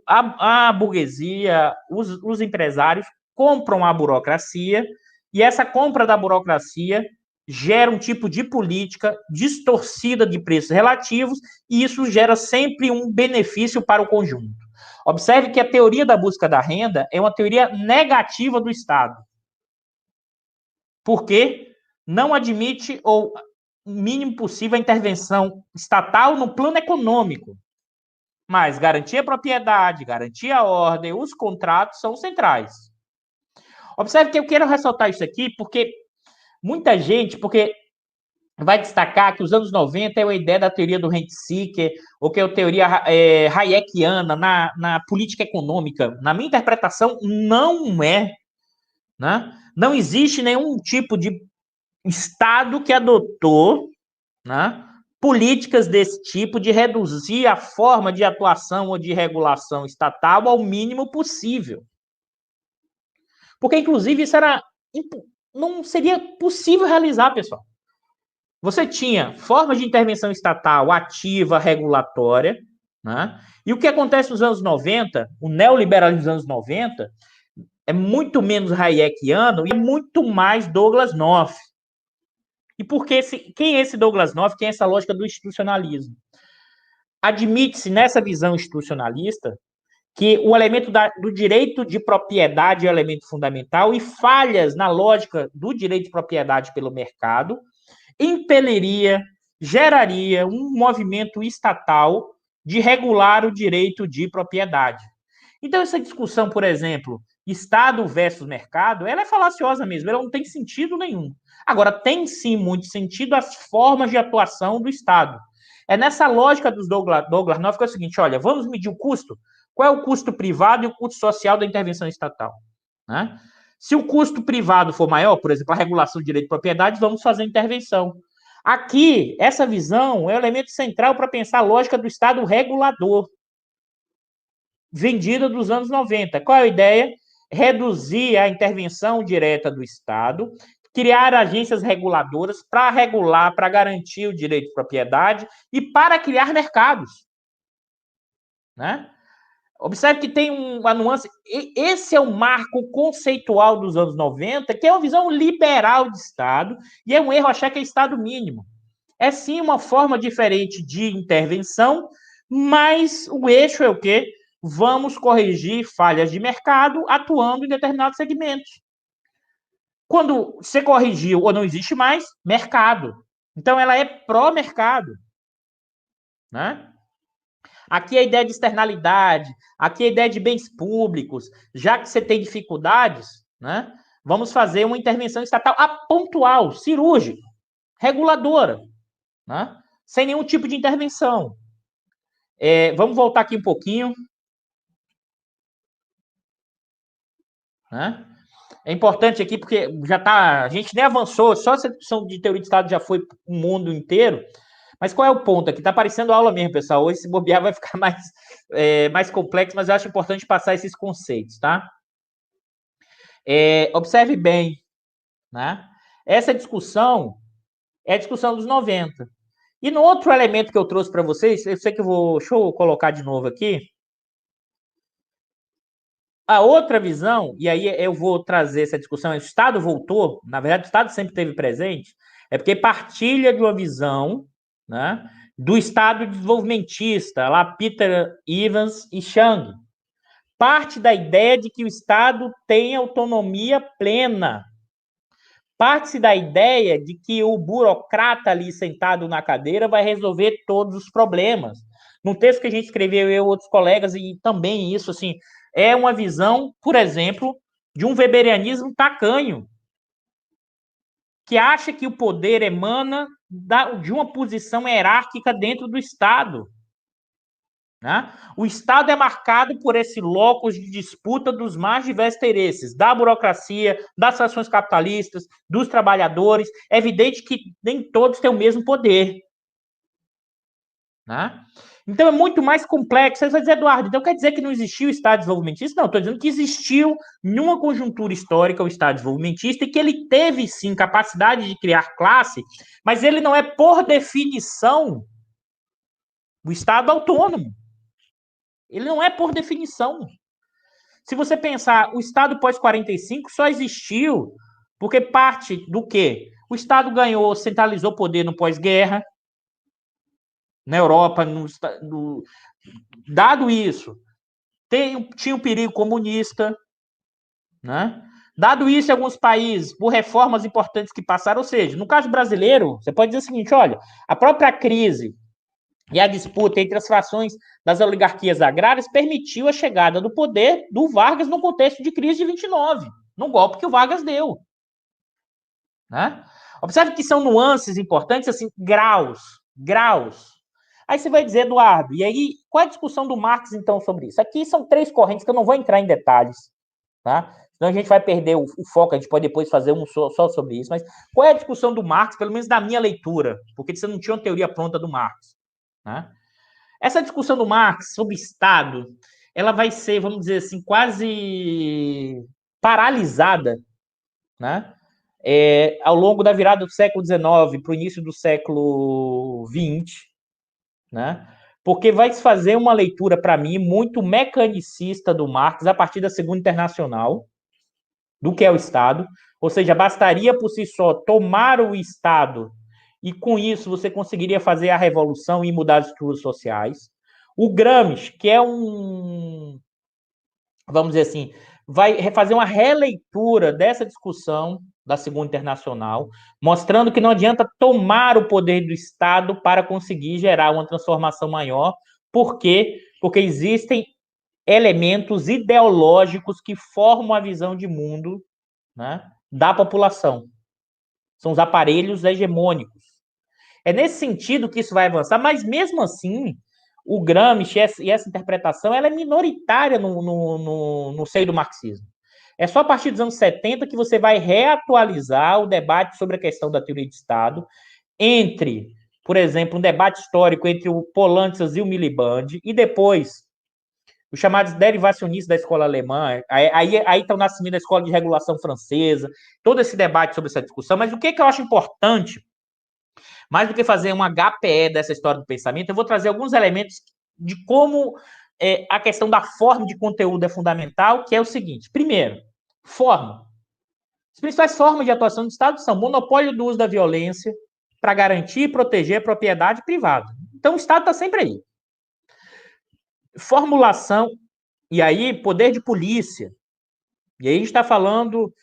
a burguesia, os empresários compram a burocracia e essa compra da burocracia gera um tipo de política distorcida de preços relativos e isso gera sempre um benefício para o conjunto. Observe que a teoria da busca da renda é uma teoria negativa do Estado. Porque não admite, ou mínimo possível, a intervenção estatal no plano econômico. Mas garantir a propriedade, garantir a ordem, os contratos são centrais. Observe que eu quero ressaltar isso aqui porque muita gente, porque vai destacar que os anos 90 é a ideia da teoria do rent-seeker, ou que é a teoria hayekiana na política econômica. Na minha interpretação, não é. Né? Não existe nenhum tipo de Estado que adotou, né, políticas desse tipo de reduzir a forma de atuação ou de regulação estatal ao mínimo possível. Porque, inclusive, isso não seria possível realizar, pessoal. Você tinha formas de intervenção estatal ativa, regulatória, né? E o que acontece nos anos 90, o neoliberalismo dos anos 90, é muito menos hayekiano e é muito mais Douglas North. E por que quem é esse Douglas North? Quem é essa lógica do institucionalismo? Admite-se nessa visão institucionalista que o elemento do direito de propriedade é o elemento fundamental e falhas na lógica do direito de propriedade pelo mercado geraria um movimento estatal de regular o direito de propriedade. Então, essa discussão, por exemplo, Estado versus mercado, ela é falaciosa mesmo, ela não tem sentido nenhum. Agora, tem sim muito sentido as formas de atuação do Estado. É nessa lógica dos Douglas North que é o seguinte, olha, vamos medir o custo. Qual é o custo privado e o custo social da intervenção estatal? Né? Se o custo privado for maior, por exemplo, a regulação do direito de propriedade, vamos fazer intervenção. Aqui, essa visão é o elemento central para pensar a lógica do Estado regulador, vendida dos anos 90. Qual é a ideia? Reduzir a intervenção direta do Estado, criar agências reguladoras para regular, para garantir o direito de propriedade e para criar mercados, né? Observe que tem uma nuance. Esse é o marco conceitual dos anos 90, que é uma visão liberal de Estado, e é um erro achar que é Estado mínimo. É sim uma forma diferente de intervenção, mas o eixo é o quê? Vamos corrigir falhas de mercado atuando em determinados segmentos. Quando você corrigiu ou não existe mais, mercado. Então ela é pró-mercado, né? Aqui a ideia de externalidade, aqui a ideia de bens públicos. Já que você tem dificuldades, né? Vamos fazer uma intervenção estatal pontual, cirúrgica, reguladora, né? Sem nenhum tipo de intervenção. Vamos voltar aqui um pouquinho, né? É importante aqui porque já tá, a gente nem avançou, só essa discussão de teoria de Estado já foi o mundo inteiro. Mas qual é o ponto aqui? Tá parecendo aula mesmo, pessoal. Hoje, se bobear, vai ficar mais complexo, mas eu acho importante passar esses conceitos, tá? Observe bem, né? Essa discussão é a discussão dos 90. E no outro elemento que eu trouxe para vocês, eu sei que deixa eu colocar de novo aqui. A outra visão, e aí eu vou trazer essa discussão, o Estado voltou, na verdade o Estado sempre esteve presente, é porque partilha de uma visão, né, do Estado desenvolvimentista, lá Peter Evans e Chang. Parte da ideia de que o Estado tem autonomia plena. Parte-se da ideia de que o burocrata ali sentado na cadeira vai resolver todos os problemas. Num texto que a gente escreveu, eu e outros colegas, e também isso, assim, é uma visão, por exemplo, de um weberianismo tacanho, que acha que o poder emana de uma posição hierárquica dentro do Estado. Né? O Estado é marcado por esse locus de disputa dos mais diversos interesses, da burocracia, das ações capitalistas, dos trabalhadores. É evidente que nem todos têm o mesmo poder. Né? Então é muito mais complexo. Você vai dizer, Eduardo, então quer dizer que não existiu o Estado desenvolvimentista? Não, estou dizendo que existiu, numa conjuntura histórica, o Estado desenvolvimentista e que ele teve, sim, capacidade de criar classe, mas ele não é, por definição, o Estado autônomo. Ele não é por definição. Se você pensar, o Estado pós-45 só existiu porque parte do quê? O Estado ganhou, centralizou poder no pós-guerra, na Europa, dado isso, tinha um perigo comunista, né? Dado isso em alguns países, por reformas importantes que passaram, ou seja, no caso brasileiro, você pode dizer o seguinte, olha, a própria crise e a disputa entre as frações das oligarquias agrárias permitiu a chegada do poder do Vargas no contexto de crise de 29, no golpe que o Vargas deu. Né? Observe que são nuances importantes, assim, graus. Aí você vai dizer, Eduardo, e aí, qual é a discussão do Marx, então, sobre isso? Aqui são três correntes que eu não vou entrar em detalhes, tá? Senão a gente vai perder o foco, a gente pode depois fazer um só sobre isso, mas qual é a discussão do Marx, pelo menos da minha leitura? Porque você não tinha uma teoria pronta do Marx. Né? Essa discussão do Marx sobre Estado, ela vai ser, vamos dizer assim, quase paralisada, né? Ao longo da virada do século XIX para o início do século XX, né? Porque vai se fazer uma leitura, para mim, muito mecanicista do Marx a partir da Segunda Internacional, do que é o Estado, ou seja, bastaria por si só tomar o Estado e com isso você conseguiria fazer a revolução e mudar as estruturas sociais. O Gramsci, que é vamos dizer assim, vai fazer uma releitura dessa discussão da Segunda Internacional, mostrando que não adianta tomar o poder do Estado para conseguir gerar uma transformação maior. Por quê? Porque existem elementos ideológicos que formam a visão de mundo, né, da população. São os aparelhos hegemônicos. É nesse sentido que isso vai avançar, mas mesmo assim, o Gramsci e essa interpretação ela é minoritária no seio do marxismo. É só a partir dos anos 70 que você vai reatualizar o debate sobre a questão da teoria de Estado entre, por exemplo, um debate histórico entre o Poulantzas e o Miliband, e depois os chamados derivacionistas da escola alemã, aí está o nascimento da escola de regulação francesa, todo esse debate sobre essa discussão, mas o que eu acho importante, mais do que fazer um HPE dessa história do pensamento, eu vou trazer alguns elementos de como a questão da forma de conteúdo é fundamental, que é o seguinte: primeiro, forma. As principais formas de atuação do Estado são monopólio do uso da violência para garantir e proteger a propriedade privada. Então, o Estado está sempre aí. Formulação, e aí, poder de polícia. E aí a gente está falando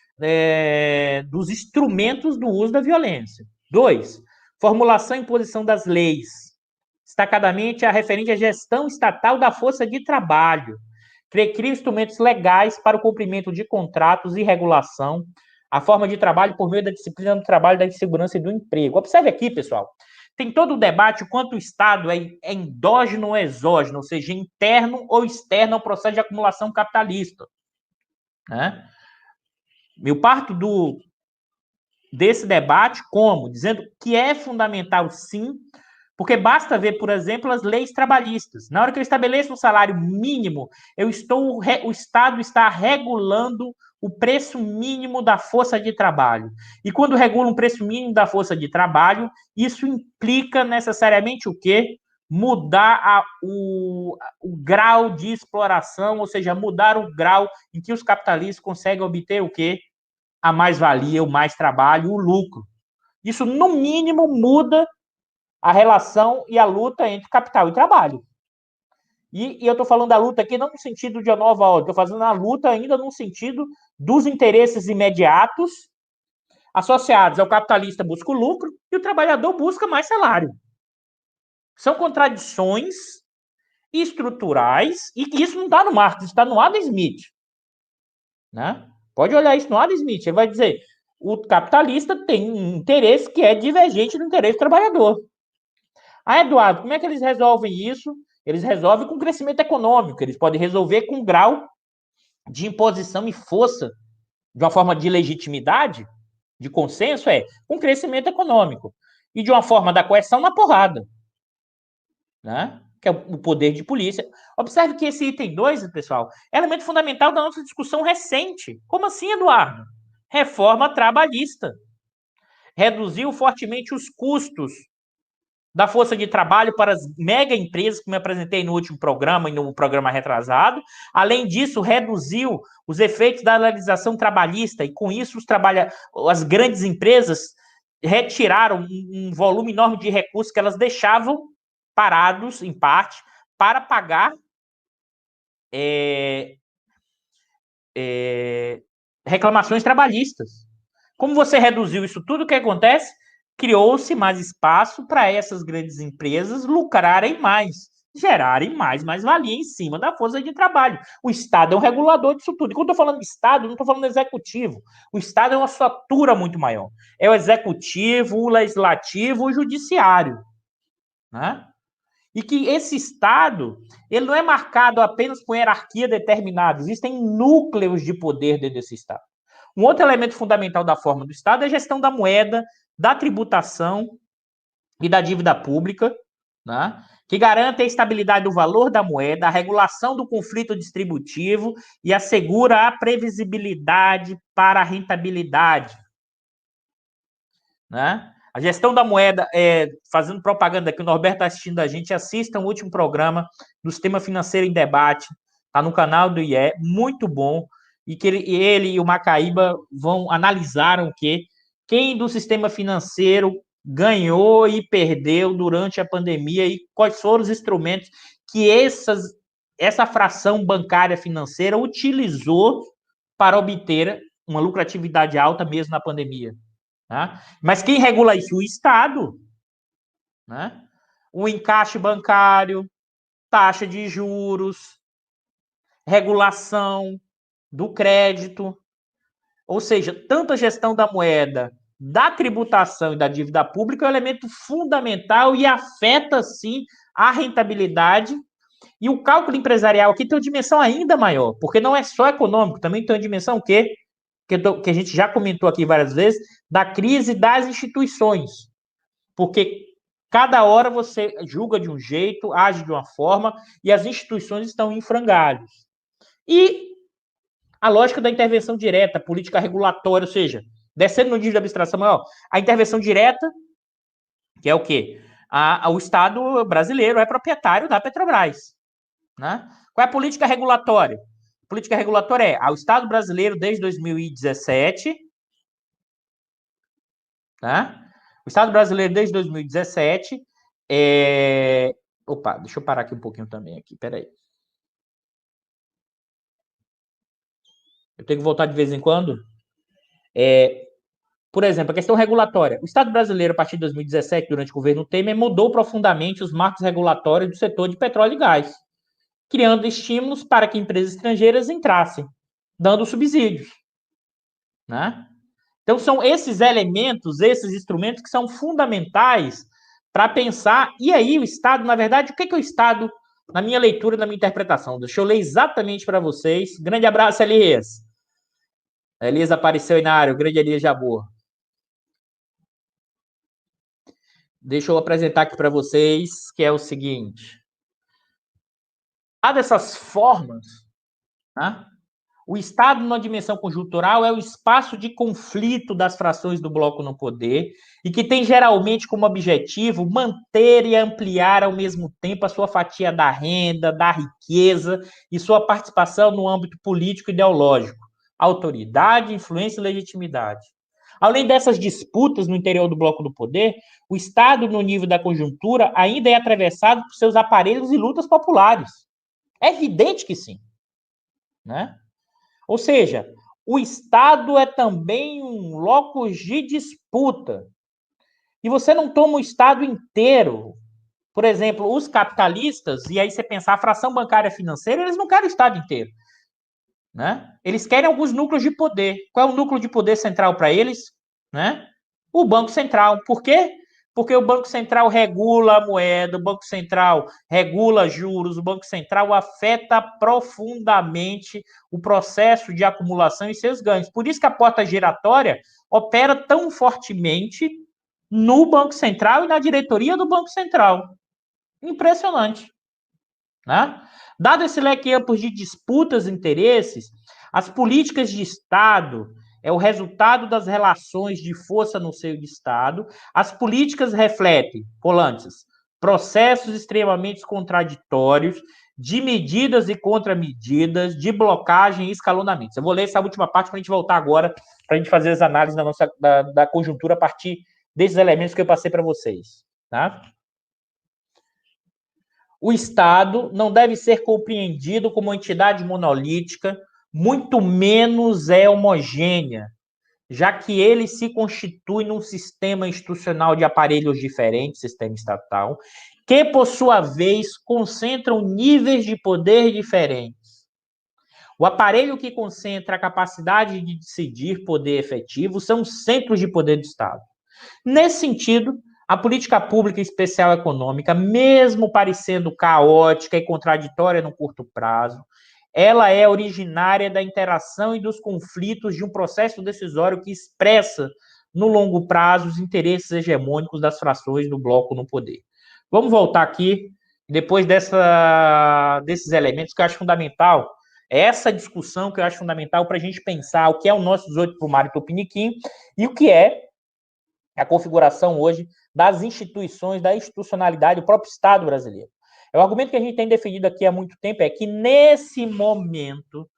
dos instrumentos do uso da violência. 2, formulação e imposição das leis, destacadamente a referente à gestão estatal da força de trabalho. Cria instrumentos legais para o cumprimento de contratos e regulação, a forma de trabalho por meio da disciplina do trabalho, da segurança e do emprego. Observe aqui, pessoal, tem todo o debate o quanto o Estado é endógeno ou exógeno, ou seja, interno ou externo ao processo de acumulação capitalista. Né? Eu parto desse debate como? Dizendo que é fundamental, sim, porque basta ver, por exemplo, as leis trabalhistas. Na hora que eu estabeleço um salário mínimo, o Estado está regulando o preço mínimo da força de trabalho. E quando regula um preço mínimo da força de trabalho, isso implica necessariamente o quê? Mudar o grau de exploração, ou seja, mudar o grau em que os capitalistas conseguem obter o quê? A mais-valia, o mais trabalho, o lucro. Isso, no mínimo, muda a relação e a luta entre capital e trabalho. E eu estou falando da luta aqui não no sentido de uma nova ordem, estou fazendo a luta ainda no sentido dos interesses imediatos associados ao capitalista busca o lucro e o trabalhador busca mais salário. São contradições estruturais e que isso não está no Marx, isso está no Adam Smith. Né? Pode olhar isso no Adam Smith, ele vai dizer o capitalista tem um interesse que é divergente do interesse do trabalhador. Ah, Eduardo, como é que eles resolvem isso? Eles resolvem com crescimento econômico, eles podem resolver com grau de imposição e força, de uma forma de legitimidade, de consenso, com crescimento econômico. E de uma forma da coerção na porrada. Né? Que é o poder de polícia. Observe que esse item 2, pessoal, é elemento fundamental da nossa discussão recente. Como assim, Eduardo? Reforma trabalhista. Reduziu fortemente os custos da força de trabalho para as mega empresas, que me apresentei no último programa e no programa retrasado. Além disso, reduziu os efeitos da legislação trabalhista e, com isso, as grandes empresas retiraram um volume enorme de recursos que elas deixavam parados, em parte, para pagar reclamações trabalhistas. Como você reduziu isso tudo, o que acontece? Criou-se mais espaço para essas grandes empresas lucrarem mais, gerarem mais-valia em cima da força de trabalho. O Estado é um regulador disso tudo. E quando eu estou falando de Estado, não estou falando do executivo. O Estado é uma estrutura muito maior. É o executivo, o legislativo, o judiciário. Né? E que esse Estado, ele não é marcado apenas por hierarquia determinada. Existem núcleos de poder dentro desse Estado. Um outro elemento fundamental da forma do Estado é a gestão da moeda, da tributação e da dívida pública, né? Que garante a estabilidade do valor da moeda, a regulação do conflito distributivo e assegura a previsibilidade para a rentabilidade. Né? A gestão da moeda, fazendo propaganda que o Norberto está assistindo a gente, assista o último programa do Sistema Financeiro em Debate, está no canal do IE, muito bom, e que ele e o Macaíba analisaram quem do sistema financeiro ganhou e perdeu durante a pandemia e quais foram os instrumentos que essa fração bancária financeira utilizou para obter uma lucratividade alta mesmo na pandemia. Né? Mas quem regula isso? O Estado. Né? O encaixe bancário, taxa de juros, regulação do crédito, ou seja, tanto a gestão da moeda, da tributação e da dívida pública é um elemento fundamental e afeta, sim, a rentabilidade. E o cálculo empresarial aqui tem uma dimensão ainda maior, porque não é só econômico, também tem uma dimensão que a gente já comentou aqui várias vezes, da crise das instituições. Porque Cada hora você julga de um jeito, age de uma forma, e as instituições estão em frangalhos. E a lógica da intervenção direta, política regulatória, ou seja, descendo no nível de abstração maior, a intervenção direta, que é o quê? O Estado brasileiro é proprietário da Petrobras. Né? Qual é a política regulatória? A política regulatória é o Estado brasileiro desde 2017, né? O Estado brasileiro desde 2017 Opa, deixa eu parar aqui um pouquinho também aqui, peraí. Eu tenho que voltar de vez em quando. Por exemplo, a questão regulatória. O Estado brasileiro, a partir de 2017, durante o governo Temer, mudou profundamente os marcos regulatórios do setor de petróleo e gás, criando estímulos para que empresas estrangeiras entrassem, dando subsídios. Né? Então, são esses elementos, esses instrumentos que são fundamentais para pensar. E aí, o Estado, na verdade, o que é o Estado na minha leitura, na minha interpretação? Deixa eu ler exatamente para vocês. Grande abraço, Elias. Elias apareceu aí na área, o grande Elias Jabor. Deixa eu apresentar aqui para vocês, que é o seguinte. Há dessas formas, né? O Estado, numa dimensão conjuntural, é o espaço de conflito das frações do bloco no poder e que tem geralmente como objetivo manter e ampliar ao mesmo tempo a sua fatia da renda, da riqueza e sua participação no âmbito político e ideológico, autoridade, influência e legitimidade. Além dessas disputas no interior do bloco do poder, o Estado, no nível da conjuntura, ainda é atravessado por seus aparelhos e lutas populares. É evidente que sim, né? Ou seja, o Estado é também um locus de disputa. E você não toma o Estado inteiro. Por exemplo, os capitalistas, e aí você pensar a fração bancária financeira, eles não querem o Estado inteiro. Né? Eles querem alguns núcleos de poder. Qual é o núcleo de poder central para eles? Né? O Banco Central. Por quê? Porque o Banco Central regula a moeda, o Banco Central regula juros, o Banco Central afeta profundamente o processo de acumulação e seus ganhos. Por isso que a porta giratória opera tão fortemente no Banco Central e na diretoria do Banco Central. Impressionante. Né? Dado esse leque amplo de disputas e interesses, as políticas de Estado é o resultado das relações de força no seio de Estado. As políticas refletem, Polantes, processos extremamente contraditórios, de medidas e contramedidas, de blocagem e escalonamentos. Eu vou ler essa última parte para a gente voltar agora, para a gente fazer as análises da conjuntura a partir desses elementos que eu passei para vocês. Tá? O Estado não deve ser compreendido como uma entidade monolítica, muito menos é homogênea, já que ele se constitui num sistema institucional de aparelhos diferentes, sistema estatal, que, por sua vez, concentram níveis de poder diferentes. O aparelho que concentra a capacidade de decidir poder efetivo são os centros de poder do Estado. Nesse sentido, a política pública especial econômica, mesmo parecendo caótica e contraditória no curto prazo, ela é originária da interação e dos conflitos de um processo decisório que expressa, no longo prazo, os interesses hegemônicos das frações do bloco no poder. Vamos voltar aqui, depois desses elementos que eu acho fundamental, essa discussão que eu acho fundamental para a gente pensar o que é o nosso 18 Brumário Tupiniquim e o que é a configuração hoje das instituições, da institucionalidade do próprio Estado brasileiro. O argumento que a gente tem defendido aqui há muito tempo é que, nesse momento,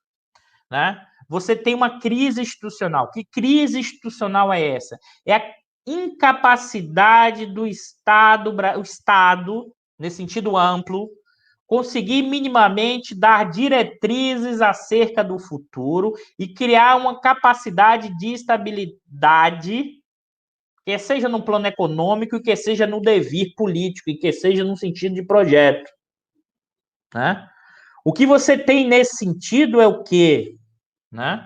né, você tem uma crise institucional. Que crise institucional é essa? É a incapacidade do Estado, o Estado, nesse sentido amplo, conseguir minimamente dar diretrizes acerca do futuro e criar uma capacidade de estabilidade, que seja no plano econômico, que seja no devir político, e que seja no sentido de projeto. Né? O que você tem nesse sentido é o quê? Né?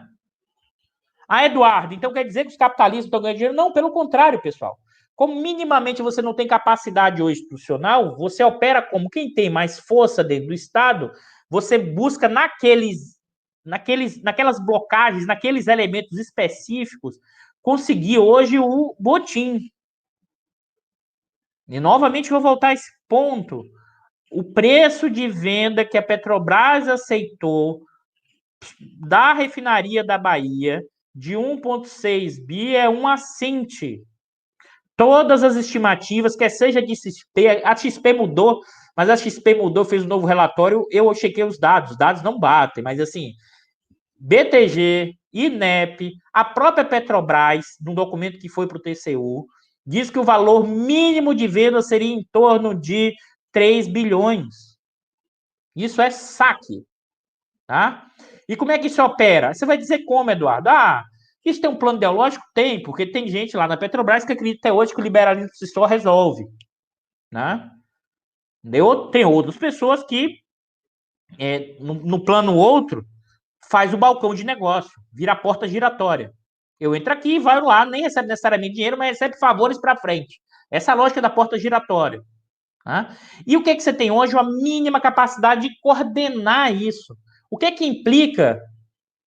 Eduardo, então quer dizer que os capitalistas estão ganhando dinheiro? Não, pelo contrário, pessoal. Como minimamente você não tem capacidade hoje institucional, você opera como quem tem mais força dentro do Estado, você busca naquelas blocagens, naqueles elementos específicos, conseguir hoje o botim. E novamente vou voltar a esse ponto. O preço de venda que a Petrobras aceitou da refinaria da Bahia de 1,6 bi é um assinte. Todas as estimativas, quer seja de XP, a XP mudou, mas a XP mudou, fez um novo relatório, eu chequei os dados não batem, mas assim, BTG, INEP, a própria Petrobras, num documento que foi para o TCU, diz que o valor mínimo de venda seria em torno de 3 bilhões. Isso é saque, tá? E como é que isso opera? Você vai dizer como, Eduardo? Ah, isso tem um plano ideológico? Tem, porque tem gente lá na Petrobras que acredita até hoje que o liberalismo se só resolve, né? Tem outras pessoas que, no plano outro, faz o balcão de negócio, vira a porta giratória. Eu entro aqui, vai lá, nem recebe necessariamente dinheiro, mas recebe favores para frente. Essa é a lógica da porta giratória. Tá? E o que, que você tem hoje? Uma mínima capacidade de coordenar isso. O que, que implica?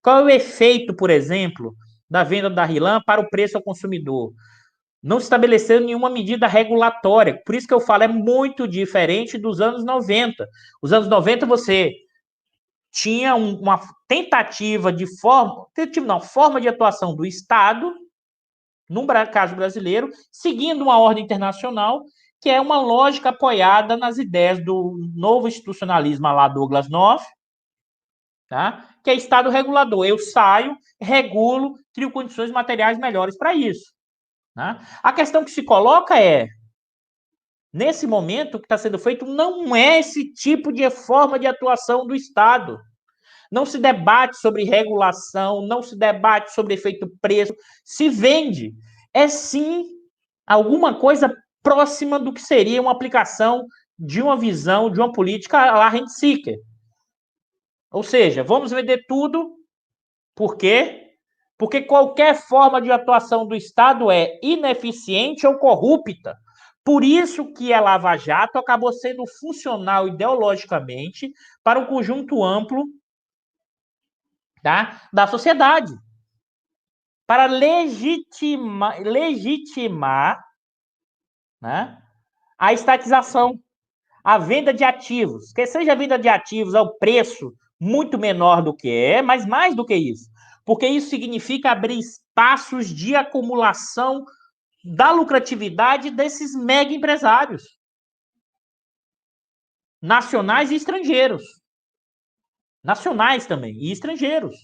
Qual é o efeito, por exemplo, da venda da RLAM para o preço ao consumidor? Não estabeleceu nenhuma medida regulatória. Por isso que eu falo, é muito diferente dos anos 90. Os anos 90 você tinha uma tentativa de forma de atuação do Estado, no caso brasileiro, seguindo uma ordem internacional, que é uma lógica apoiada nas ideias do novo institucionalismo lá Douglas North, tá? Que é Estado regulador. Eu saio, regulo, crio condições materiais melhores para isso. Tá? A questão que se coloca é, nesse momento, o que está sendo feito não é esse tipo de forma de atuação do Estado. Não se debate sobre regulação, não se debate sobre efeito preço, se vende. É sim alguma coisa próxima do que seria uma aplicação de uma visão, de uma política à la rent seeker. Ou seja, vamos vender tudo, por quê? Porque qualquer forma de atuação do Estado é ineficiente ou corrupta. Por isso que a Lava Jato acabou sendo funcional ideologicamente para um conjunto amplo, tá, da sociedade. Para legitimar, né, a estatização, a venda de ativos. Que seja a venda de ativos ao preço muito menor do que é, mas mais do que isso. Porque isso significa abrir espaços de acumulação da lucratividade desses mega empresários, nacionais e estrangeiros. Nacionais também e estrangeiros.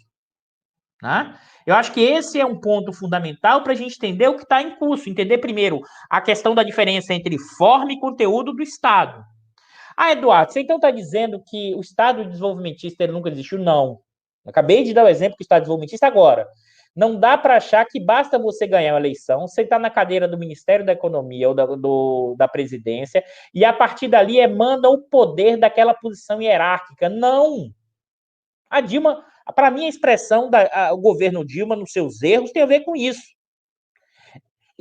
Né? Eu acho que esse é um ponto fundamental para a gente entender o que está em curso. Entender primeiro a questão da diferença entre forma e conteúdo do Estado. Ah, Eduardo, você então está dizendo que o Estado desenvolvimentista ele nunca existiu? Não. Eu acabei de dar o exemplo do Estado desenvolvimentista agora. Não dá para achar que basta você ganhar uma eleição, sentar na cadeira do Ministério da Economia ou da presidência, e a partir dali emana o poder daquela posição hierárquica. Não! A Dilma, para mim, a expressão do governo Dilma nos seus erros tem a ver com isso.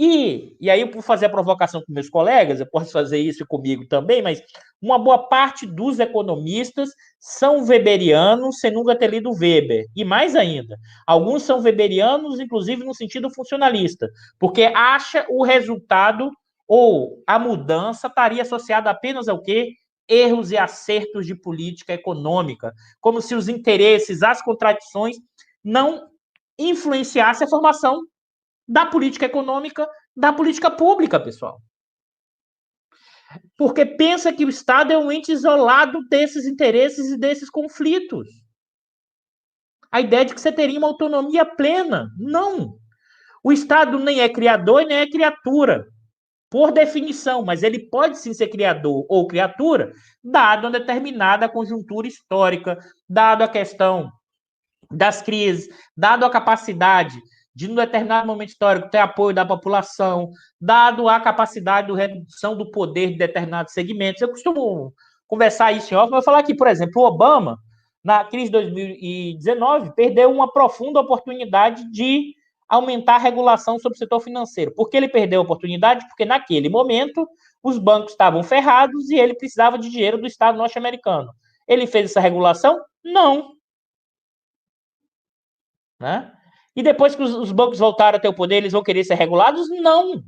E aí, por fazer a provocação com meus colegas, eu posso fazer isso comigo também, mas uma boa parte dos economistas são weberianos sem nunca ter lido Weber. E mais ainda, alguns são weberianos, inclusive no sentido funcionalista, porque acha o resultado ou a mudança estaria associada apenas ao quê? Erros e acertos de política econômica, como se os interesses, as contradições não influenciassem a formação da política econômica, da política pública, pessoal. Porque pensa que o Estado é um ente isolado desses interesses e desses conflitos. A ideia de que você teria uma autonomia plena. Não. O Estado nem é criador e nem é criatura, por definição, mas ele pode sim ser criador ou criatura, dado uma determinada conjuntura histórica, dado a questão das crises, dado a capacidade de, num determinado momento histórico, ter apoio da população, dado a capacidade de redução do poder de determinados segmentos. Eu costumo conversar isso em off, mas vou falar aqui, por exemplo, o Obama, na crise de 2019, perdeu uma profunda oportunidade de aumentar a regulação sobre o setor financeiro. Por que ele perdeu a oportunidade? Porque naquele momento os bancos estavam ferrados e ele precisava de dinheiro do Estado norte-americano. Ele fez essa regulação? Não. Né? E depois que os bancos voltaram a ter o poder, eles vão querer ser regulados? Não.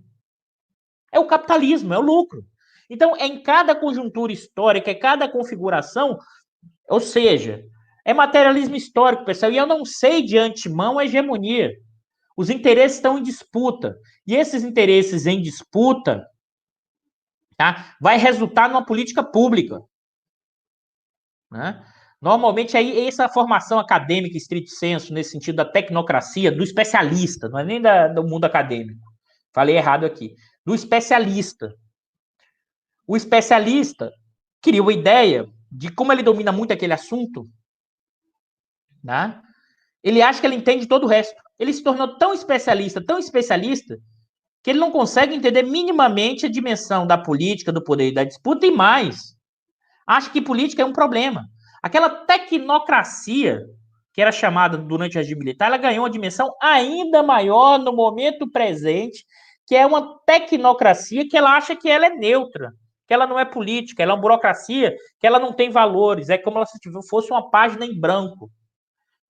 É o capitalismo, é o lucro. Então, é em cada conjuntura histórica, é cada configuração, ou seja, é materialismo histórico, pessoal, e eu não sei de antemão a hegemonia. Os interesses estão em disputa. E esses interesses em disputa, tá, vai resultar numa política pública. Né? Normalmente, aí, essa formação acadêmica, estrito senso, nesse sentido da tecnocracia, do especialista, não é nem do mundo acadêmico. Falei errado aqui. Do especialista. O especialista cria uma ideia de como ele domina muito aquele assunto, né? Ele acha que ele entende todo o resto. Ele se tornou tão especialista, que ele não consegue entender minimamente a dimensão da política, do poder e da disputa, e mais, acha que política é um problema. Aquela tecnocracia, que era chamada durante o regime militar, ela ganhou uma dimensão ainda maior no momento presente, que é uma tecnocracia que ela acha que ela é neutra, que ela não é política, ela é uma burocracia, que ela não tem valores, é como se fosse uma página em branco.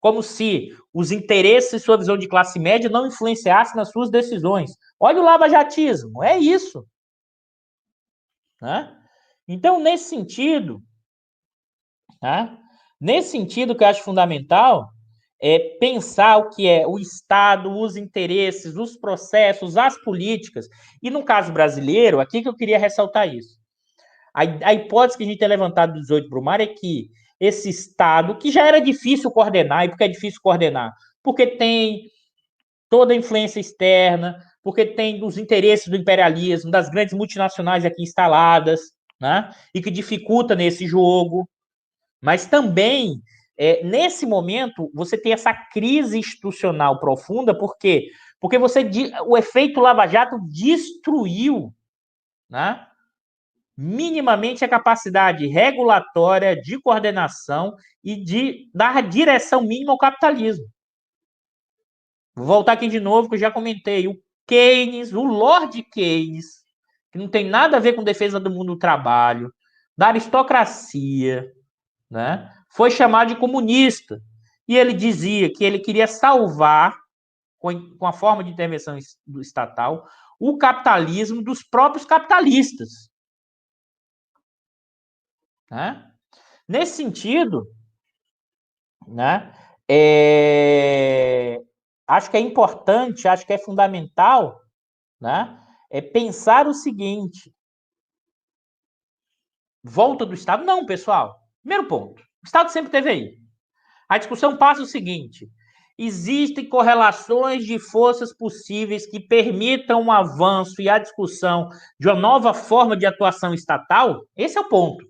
Como se os interesses e sua visão de classe média não influenciassem nas suas decisões. Olha o lavajatismo, é isso. Né? Então, nesse sentido, tá? Nesse sentido que eu acho fundamental é pensar o que é o Estado, os interesses, os processos, as políticas. E no caso brasileiro, aqui que eu queria ressaltar isso. A hipótese que a gente tem levantado do 18 Brumário é que esse Estado, que já era difícil coordenar, e por que é difícil coordenar? Porque tem toda a influência externa, porque tem os interesses do imperialismo, das grandes multinacionais aqui instaladas, né? E que dificulta nesse jogo. Mas também, nesse momento, você tem essa crise institucional profunda, por quê? Porque o efeito Lava Jato destruiu, né, minimamente a capacidade regulatória de coordenação e de dar direção mínima ao capitalismo. Vou voltar aqui de novo, que eu já comentei. O Keynes, o Lord Keynes, que não tem nada a ver com defesa do mundo do trabalho, da aristocracia, né, foi chamado de comunista. E ele dizia que ele queria salvar, com a forma de intervenção estatal, o capitalismo dos próprios capitalistas. Né? Nesse sentido, né, acho que é importante, acho que é fundamental, né, pensar o seguinte: volta do Estado? Não, pessoal. Primeiro ponto, o Estado sempre teve aí. A discussão passa o seguinte: existem correlações de forças possíveis que permitam um avanço e a discussão de uma nova forma de atuação estatal? Esse é o ponto.